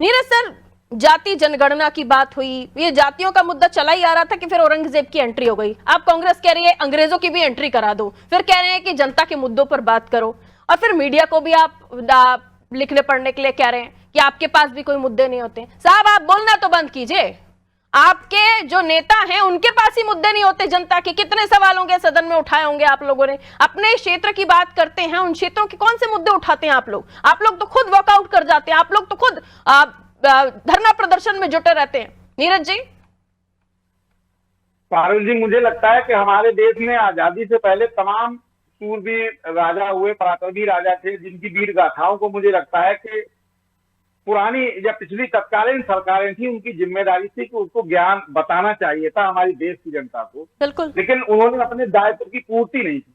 Neeraj sir, जाति जनगणना की बात हुई, ये जातियों का मुद्दा चला ही आ रहा था कि फिर औरंगजेब की एंट्री हो गई। आप कांग्रेस कह रही है अंग्रेजों की भी एंट्री करा दो, फिर कह रहे हैं कि जनता के मुद्दों पर बात करो, और फिर मीडिया को भी आप लिखने पढ़ने के लिए कह रहे हैं कि आपके पास भी कोई मुद्दे नहीं होते। साहब, आप बोलना तो बंद कीजिए। आपके जो नेता हैं उनके पास ही मुद्दे नहीं होते जनता के। कितने सवाल होंगे सदन में उठाए होंगे आप लोगों ने। अपने क्षेत्र की बात करते हैं, उन क्षेत्रों के कौन से मुद्दे उठाते हैं आप लोग? आप लोग तो खुद वॉकआउट कर जाते हैं, आप लोग तो खुद धरना प्रदर्शन में जुटे रहते हैं। नीरज जी। पारुल जी, मुझे लगता है कि हमारे देश में आजादी से पहले तमाम सूरवीर राजा हुए, पराक्रमी राजा थे, जिनकी वीर गाथाओं को मुझे लगता है कि पुरानी या पिछली तत्कालीन सरकारें थी, उनकी जिम्मेदारी थी कि उसको ज्ञान बताना चाहिए था हमारी देश की जनता को। बिल्कुल। लेकिन उन्होंने अपने दायित्व की पूर्ति नहीं की।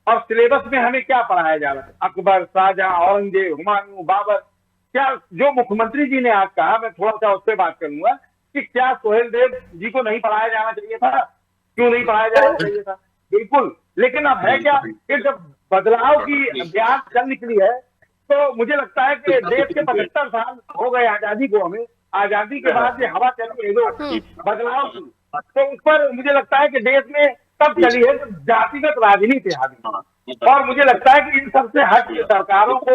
और सिलेबस में हमें क्या पढ़ाया जा रहा है? अकबर, शाहजहां, औरंगजेब, हुमायूं, बाबर। क्या जो मुख्यमंत्री जी ने आज कहा, मैं थोड़ा सा उस पर बात करूंगा कि क्या सोहेल देव जी को नहीं पढ़ाया जाना चाहिए था? क्यों नहीं पढ़ाया जाना चाहिए था? बिल्कुल। लेकिन अब है क्या कि जब बदलाव की ब्याज चल निकली है, तो मुझे लगता है कि देश के 75 साल हो गए आजादी को, हमें आजादी के बाद ये हवा चली है जो बदलाव की, तो उस पर मुझे लगता है कि देश में तब चली है जातिगत राजनीति हावी। और मुझे लगता है कि इन सबसे हट सरकारों को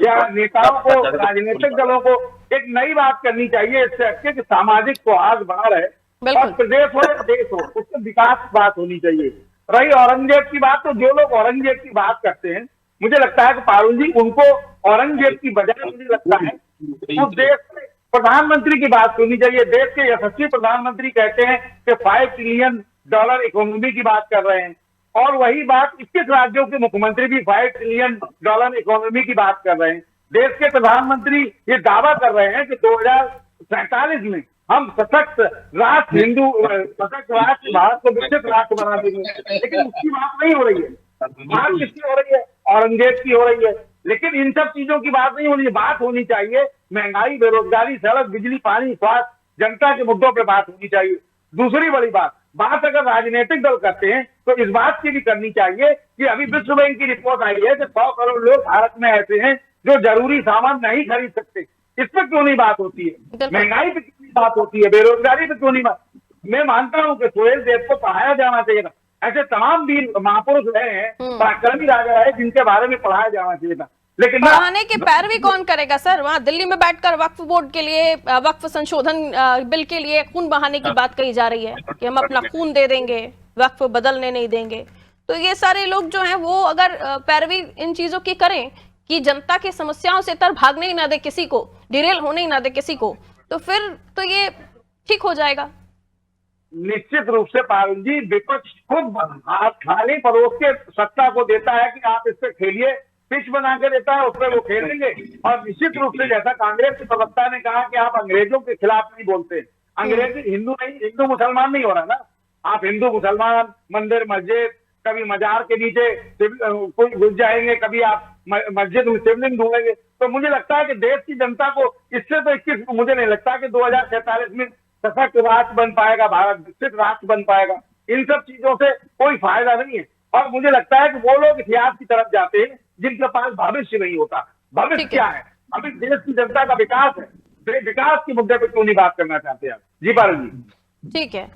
या नेताओं को, राजनीतिक दलों को एक नई बात करनी चाहिए, इससे हटके कि सामाजिक सौहार्द बना रहे और प्रदेश हो या देश हो, उससे विकास की बात होनी चाहिए। रही औरंगजेब की बात, तो जो लोग औरंगजेब की बात करते हैं, मुझे लगता है कि पारुल जी, उनको औरंगजेब की बजाय मुझे लगता है उस देश में प्रधानमंत्री की बात सुननी चाहिए। देश के यशस्वी प्रधानमंत्री कहते हैं कि $5 ट्रिलियन इकोनॉमी की बात कर रहे हैं, और वही बात 21 राज्यों के मुख्यमंत्री भी $5 ट्रिलियन इकोनॉमी की बात कर रहे हैं। देश के प्रधानमंत्री ये दावा कर रहे हैं कि 2047 में हम सशक्त राष्ट्र, हिंदू सशक्त राष्ट्र, भारत को विकसित राष्ट्र बना देंगे। लेकिन उसकी बात नहीं हो रही है। बात किसकी हो रही है? औरंगजेब की हो रही है। लेकिन इन सब चीजों की बात नहीं होनी, बात होनी चाहिए महंगाई, बेरोजगारी, सड़क, बिजली, पानी, स्वास्थ्य, जनता के मुद्दों पर बात होनी चाहिए। दूसरी बड़ी बात अगर राजनीतिक दल करते हैं तो इस बात की भी करनी चाहिए कि अभी विश्व बैंक की रिपोर्ट आई है कि 100 करोड़ लोग भारत में ऐसे हैं जो जरूरी सामान नहीं खरीद सकते। इस पर क्यों नहीं बात होती है? महंगाई पे क्यों नहीं बात होती है? बेरोजगारी पे क्यों नहीं बात? मैं मानता हूं कि सोहेल देव को पढ़ाया जाना चाहिए था। ऐसे तमाम वीर महापुरुष रहे हैं, पराक्रमी राजा रहे, जिनके बारे में पढ़ाया जाना चाहिए था। लेकिन पढ़ाने की पैरवी कौन करेगा सर? वहां दिल्ली में बैठकर वक्फ बोर्ड के लिए, वक्फ संशोधन बिल के लिए खून बहाने की बात कही जा रही है कि हम अपना खून दे देंगे, वक्फ बदलने नहीं देंगे। तो ये सारे लोग जो हैं वो अगर पैरवी इन चीजों की करें कि जनता की समस्याओं से तर भागने ही ना दे किसी को, डिरेल होने ही ना दे किसी को, तो फिर तो ये ठीक हो जाएगा। निश्चित रूप से पारुल जी, विपक्ष खुद थाली परोस के सत्ता को देता है कि आप इस पे खेलिए, पिच बना के देता है, उस पर वो खेलेंगे। और निश्चित रूप से जैसा कांग्रेस के प्रवक्ता ने कहा कि आप अंग्रेजों के खिलाफ नहीं बोलते, अंग्रेज हिंदू नहीं, हिंदू मुसलमान नहीं हो रहा ना। आप हिंदू मुसलमान, मंदिर मस्जिद, कभी मजार के नीचे कोई घुस जाएंगे, कभी आप मस्जिद में शिवलिंग ढूंढेंगे। तो मुझे लगता है कि देश की जनता को इससे तो 21 मुझे नहीं लगता कि 2047 में सशक्त राष्ट्र बन पाएगा, भारत विकसित राष्ट्र बन पाएगा। इन सब चीजों से कोई फायदा नहीं है। और मुझे लगता है कि वो लोग इतिहास की तरफ जाते हैं जिनके पास भविष्य नहीं होता। भविष्य क्या है? अभी देश की जनता का विकास है, विकास के मुद्दे पर क्यों नहीं बात करना चाहते आप? जी पारुल जी। ठीक है।